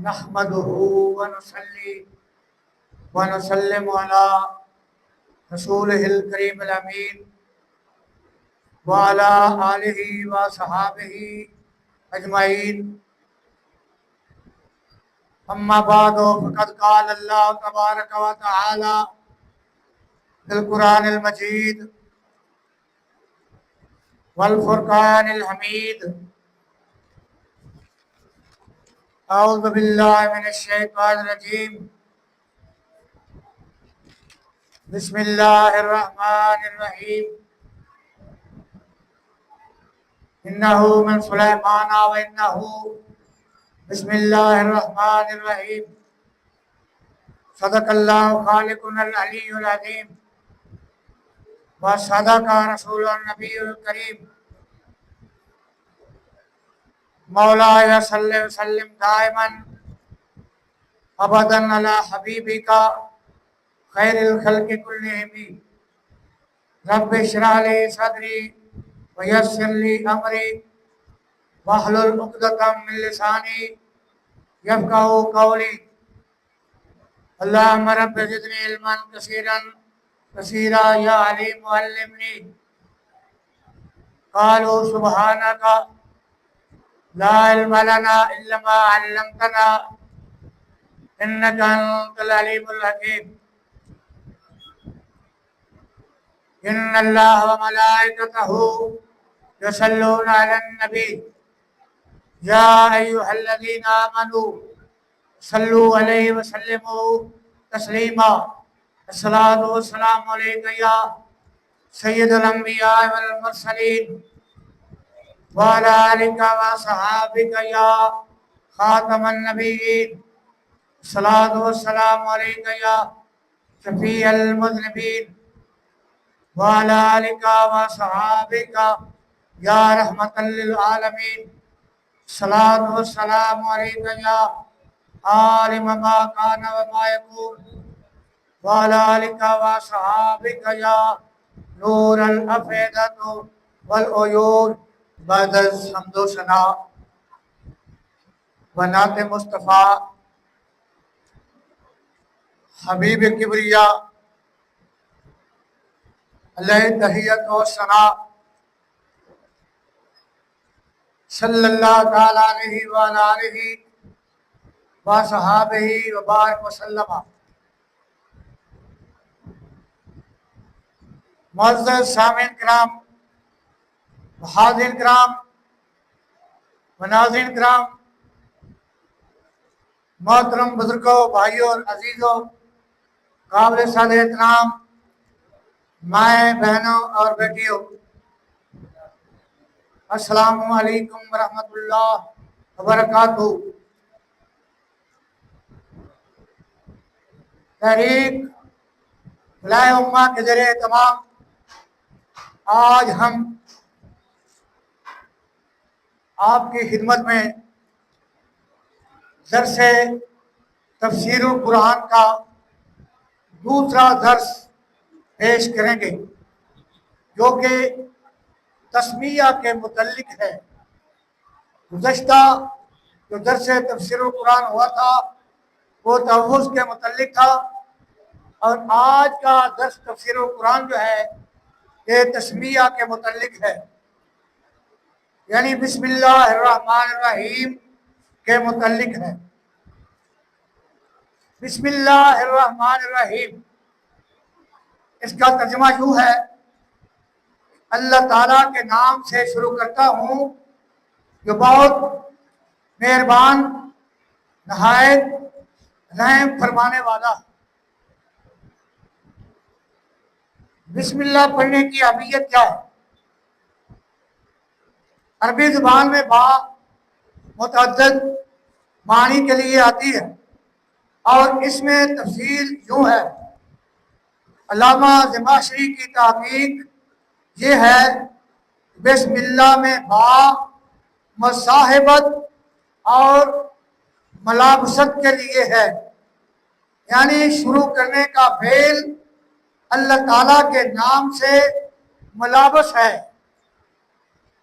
نحمده ونصلي ونسلم على رسوله الكريم الأمين وعلى آله وصحابه أجمعين. أما بعد فقد قال الله تبارك وتعالى في القرآن المجيد والفرقان الحميد: أعوذ بالله من الشيطان الرجيم. بسم الله الرحمن الرحيم. إنه من سليمان وإنه بسم الله الرحمن الرحيم. صدق الله خالقنا العلي العظيم وصدق رسول النبي الكريم. مولاي صل وسلم دائما ابدا على حبيبك خير الخلق كلهم. رب اشرح لي صدري ويسر لي امري واحلل عقدة من لساني يفقهوا قولي. اللهم رب زدني علما كثيرا كثيرا يا عليم علمني. قالوا سبحانك لا علم لنا إلا ما علمتنا إنك أنت العليم الحكيم. إن الله وملائكته يصلون على النبي يا أيها الذين آمنوا صلوا عليه وسلموا تسليما. الصلاة والسلام عليك يا سيد الأنبياء والمرسلين وعلى آلك وصحابك يا خاتم النبيين. الصلاة والسلام عليك يا شفيع المذنبين وعلى آلك وصحابك يا رحمة للعالمين. الصلاة والسلام عليك يا عالم ما كان وما يكون وعلى آلك وصحابك يا نور الأفئدة والعيون. بعد حمد و ثنا و نعت مصطفیٰ حبیب کبریا علیہ تحیت و ثنا صلی اللہ تعالیٰ علیہ وآلہ و صحابہ و بارک وسلم. معزز سامعین کرام، حاضرین کرام و ناظرین کرام، محترم بزرگوں، بھائیوں اور عزیزوں، قابل صد احترام مائیں بہنوں اور بیٹیوں، السلام علیکم ورحمۃ اللہ وبرکاتہ. تحریک فلاح امہ کے ذریعے اہتمام آج ہم آپ کی خدمت میں درس تفسیر القرآن کا دوسرا درس پیش کریں گے، جو کہ تسمیہ کے متعلق ہے. گزشتہ جو درس تفسیر القرآن ہوا تھا وہ تحفظ کے متعلق تھا، اور آج کا درس تفسیر القرآن جو ہے یہ تسمیہ کے متعلق ہے، یعنی بسم اللہ الرحمن الرحیم کے متعلق ہے. بسم اللہ الرحمن الرحیم، اس کا ترجمہ یوں ہے: اللہ تعالیٰ کے نام سے شروع کرتا ہوں جو بہت مہربان نہایت رحم فرمانے والا. بسم اللہ پڑھنے کی اہمیت کیا ہے؟ عربی زبان میں با متعدد معنی کے لیے آتی ہے، اور اس میں تفصیل یوں ہے. علامہ زمخشری کی تحقیق یہ ہے: بسم اللہ میں با مصاحبت اور ملابست کے لیے ہے، یعنی شروع کرنے کا فعل اللہ تعالیٰ کے نام سے ملابس ہے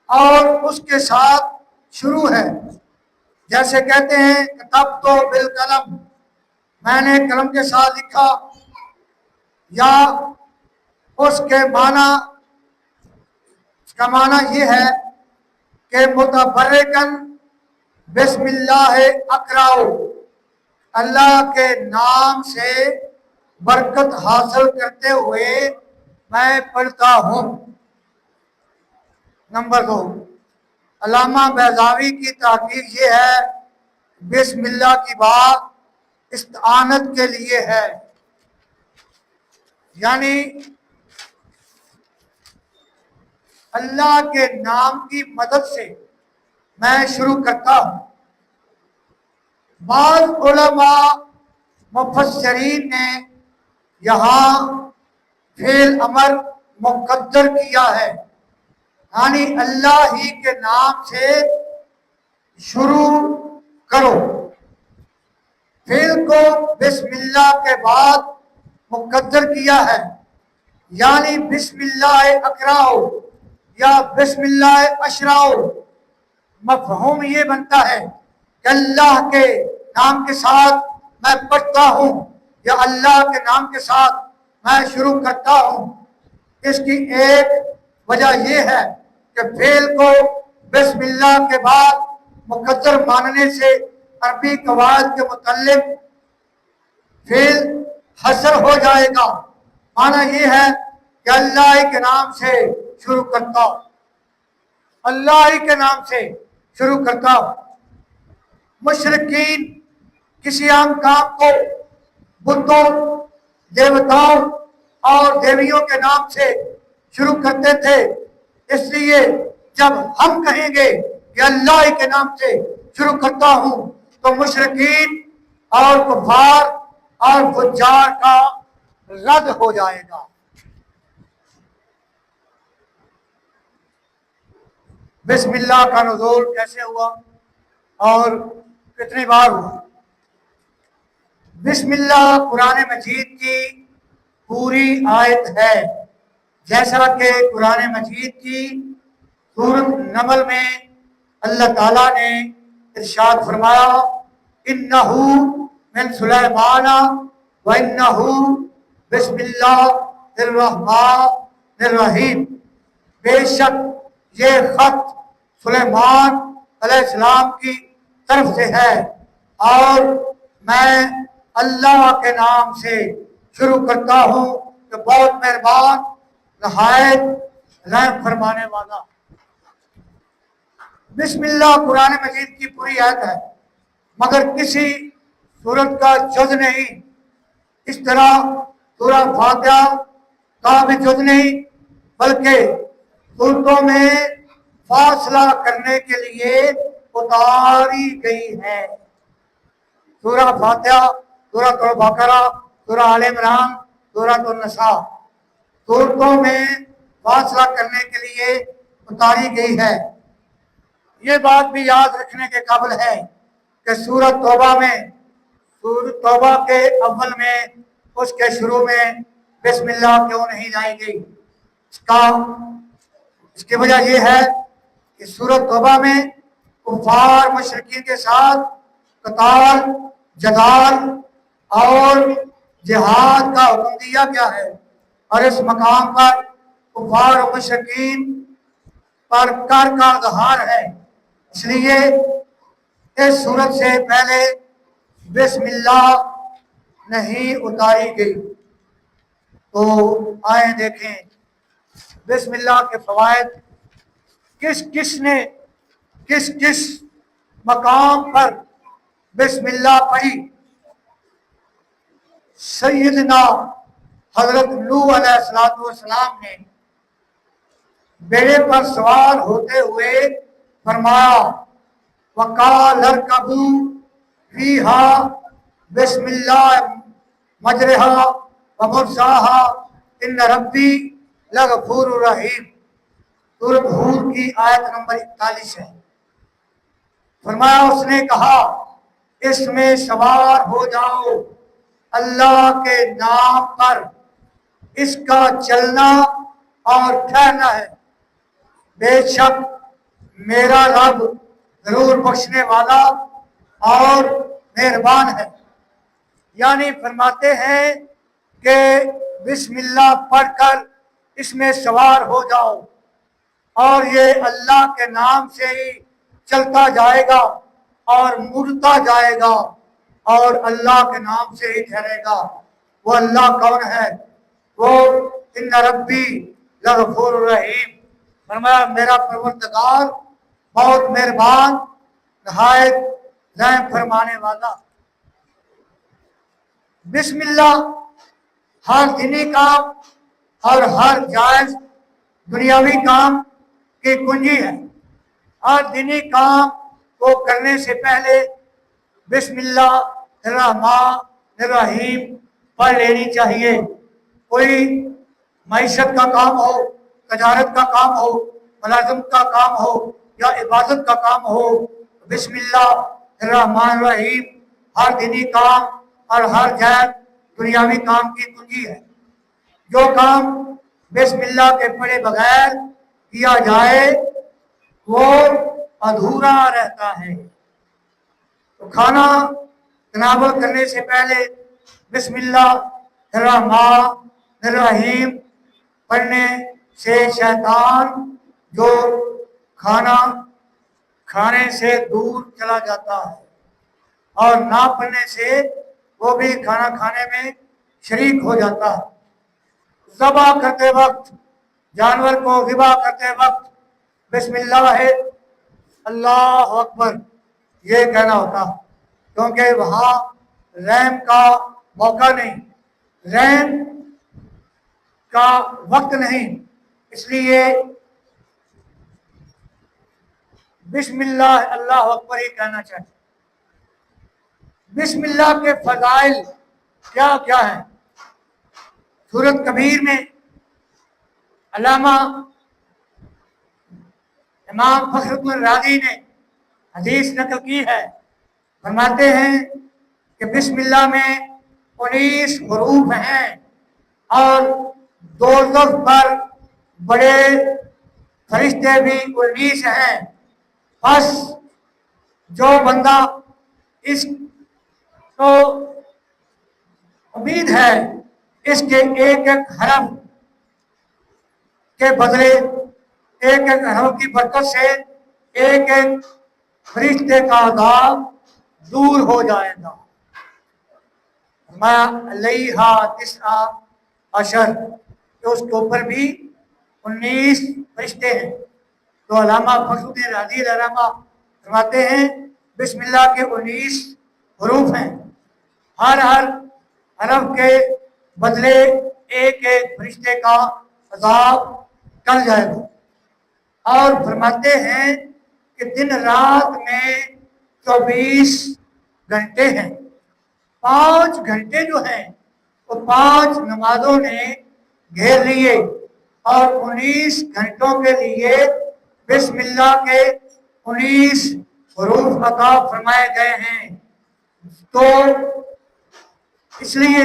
اور اس کے ساتھ شروع ہے. جیسے کہتے ہیں کتب تو بالقلم، میں نے قلم کے ساتھ لکھا، یا اس کا معنی یہ ہے کہ متبرکن بسم اللہ اقراؤ، اللہ کے نام سے برکت حاصل کرتے ہوئے میں پڑھتا ہوں۔ نمبر 2، علامہ بیضاوی کی تحقیق یہ ہے بسم اللہ کی بات استعانت کے لیے ہے، یعنی اللہ کے نام کی مدد سے میں شروع کرتا ہوں۔ بعض علماء مفسرین نے یہاں فعل امر مقدر کیا ہے، یعنی اللہ ہی کے نام سے شروع کرو۔ فعل کو بسم اللہ کے بعد مقدر کیا ہے، یعنی بسم اللہ اقراؤ یا بسم اللہ اشراؤ۔ مفہوم یہ بنتا ہے کہ اللہ کے نام کے ساتھ میں پڑھتا ہوں یا اللہ کے نام کے ساتھ میں شروع کرتا ہوں۔ اس کی ایک وجہ یہ ہے کہ فعل کو بسم اللہ کے بعد مقدر ماننے سے عربی قواعد کے متعلق فعل حصر ہو جائے گا۔ معنی یہ ہے کہ اللہ کے نام سے شروع کرتا ہوں، اللہ ہی کے نام سے شروع کرتا ہوں۔ مشرکین کسی عام کام کو بتوں، دیوتاؤں اور دیویوں کے نام سے شروع کرتے تھے، اس لیے جب ہم کہیں گے کہ اللہ ہی کے نام سے شروع کرتا ہوں تو مشرکین اور کفار اور فجار کا رد ہو جائے گا۔ بسم اللہ کا نزول کیسے ہوا اور کتنی بار ہوا؟ بسم اللہ قرآن مجید کی پوری آیت ہے، جیسا کہ قرآن مجید کی سورۃ نمل میں اللہ تعالیٰ نے ارشاد فرمایا انہ من سلیمان و انہ بسم اللہ الرحمن الرحیم، بے شک یہ خط سلیمان علیہ السلام کی طرف سے ہے اور میں اللہ کے نام سے شروع کرتا ہوں کہ بہت مہربان نہایت رحم فرمانے والا۔ بسم اللہ قرآن مجید کی پوری آیت ہے، مگر کسی سورت کا جز نہیں، اس طرح سورہ فاتحہ کا بھی جز نہیں، بلکہ سورتوں میں فاصلہ کرنے کے لیے اتاری گئی ہے۔ سورہ فاتحہ، سورہ البقرہ، سورہ آل عمران، سورہ النساء، سورتوں میں فاصلہ کرنے کے لیے اتاری گئی ہے۔ یہ بات بھی یاد رکھنے کے قابل ہے کہ سورۃ توبہ میں، سورۃ توبہ کے اول میں، اس کے شروع میں بسم اللہ کیوں نہیں لائی گئی؟ اس کی وجہ یہ ہے کہ سورۃ توبہ میں کفار مشرکین کے ساتھ قتال، جدال اور جہاد کا حکم دیا گیا ہے، اور اس مقام پر کفار و مشرکین پر کر کا اظہار ہے، اس لیے اس سورت سے پہلے بسم اللہ نہیں اتاری گئی۔ تو آئیں دیکھیں بسم اللہ کے فوائد کس کس مقام پر بسم اللہ پڑھی۔ سیدنا حضرت نوح علیہ السلام نے بیڑے پر سوار ہوتے ہوئے فرمایا وَقَالَ ارْكَبُوا فِيهَا بسم اللہ مجرہا ومرساہا ان ربی لغفور رحیم۔ سورۃ ہود کی آیت نمبر 41 ہے۔ فرمایا اس نے کہا اس میں سوار ہو جاؤ اللہ کے نام پر، اس کا چلنا اور ٹھہرنا ہے، بے شک میرا رب ضرور بخشنے والا اور مہربان ہے. یعنی فرماتے ہیں کہ بسم اللہ پڑھ کر اس میں سوار ہو جاؤ اور یہ اللہ کے نام سے ہی چلتا جائے گا اور مڑتا جائے گا اور اللہ کے نام سے ہی ٹھہرے گا. وہ اللہ کون ہے؟ وہ ان ربی لغفور رحیم. فرمایا میرا پروردگار بہت مہربان نہایت رحم فرمانے والا. بسم اللہ ہر دینی کام اور ہر جائز دنیاوی کام کی کنجی ہے. ہر دینی کام کو کرنے سے پہلے بسم اللہ الرحمن الرحیم پڑھ لینی چاہیے. کوئی معیشت کا کام ہو، تجارت کا کام ہو، ملازمت کا کام ہو یا عبادت کا کام ہو، بسم اللہ الرحمن الرحیم ہر دینی کام اور ہر جائز دنیاوی کام کی کنجی ہے. جو کام بسم اللہ کے پڑھے بغیر کیا جائے وہ ادھورا رہتا ہے. تو کھانا تناول کرنے سے پہلے بسم اللہ الرحمن الرحیم پڑھنے سے شیطان جو کھانا کھانے سے دور چلا جاتا ہے اور نہ پڑھنے سے وہ بھی کھانا کھانے میں شریک ہو جاتا ہے. ذبح کرتے وقت، جانور کو ذبح کرتے وقت بسم اللہ ہے اللہ اکبر یہ کہنا ہوتا، کیونکہ وہاں رحم کا موقع نہیں، رحم کا وقت نہیں، اس لیے بسم اللہ اللہ اکبر ہی کہنا چاہیے. بسم اللہ کے فضائل کیا کیا ہیں؟ سورۃ کبیر میں علامہ امام فخر الدین الرازی نے حدیث نقل کی ہے. فرماتے ہیں کہ بسم اللہ میں 19 حروف ہیں اور دوزخ پر بڑے فرشتے بھی 19 ہیں. بس جو بندہ اس کو امید ہے اس کے ایک ایک حرف کے بدلے ایک ایک حرف کی برکت سے ایک ایک فرشتے کا عذاب دور ہو جائے گا. علیہا تسعہ عشر تو اس کے اوپر بھی 19 فرشتے ہیں. تو علامہ فخر الدین رازی علامہ فرماتے ہیں بسم اللہ کے 19 حروف ہیں، ہر حرف کے بدلے ایک ایک فرشتے کا عذاب ٹل جائے گا. اور فرماتے ہیں کہ دن رات میں 24 گھنٹے ہیں. 5 گھنٹے جو ہیں وہ 5 نمازوں نے گھیر لیے اور 19 گھنٹوں کے لیے بسم اللہ کے 19 حروف عطا فرمائے گئے ہیں. تو اس لیے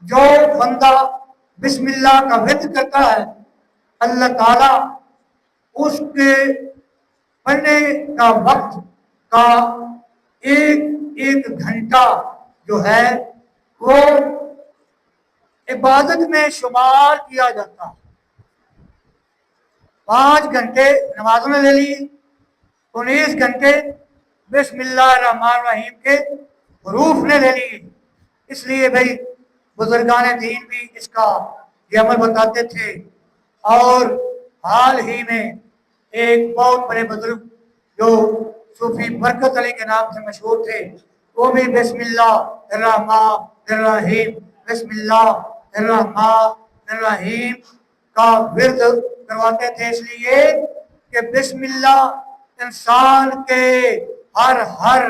جو بندہ بسم اللہ کا ورد کرتا ہے اللہ تعالیٰ اس کے پڑھنے کا وقت کا ایک ایک گھنٹہ جو ہے وہ عبادت میں شمار کیا جاتا ہے. 5 گھنٹے نمازوں نے لے لی، 19 گھنٹے بسم اللہ الرحمن الرحیم کے حروف نے لے لی. اس لیے بھائی بزرگان دین بھی اس کا یہ عمل بتاتے تھے. اور حال ہی میں ایک بہت بڑے بزرگ جو صوفی برکت علی کے نام سے مشہور تھے وہ بھی بسم اللہ الرحمن الرحیم بسم اللہ الرحمن الرحیم کا ورد کرواتے تھے. اس لیے کہ بسم اللہ انسان کے ہر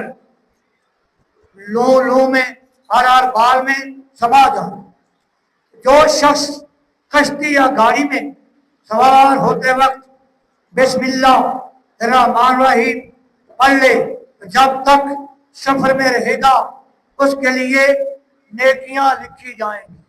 لو میں ہر بال میں سما جائے. جو شخص کشتی یا گاڑی میں سوار ہوتے وقت بسم اللہ الرحمن الرحیم پڑھ لے جب تک سفر میں رہے گا اس کے لیے نیکیاں لکھی جائیں گی.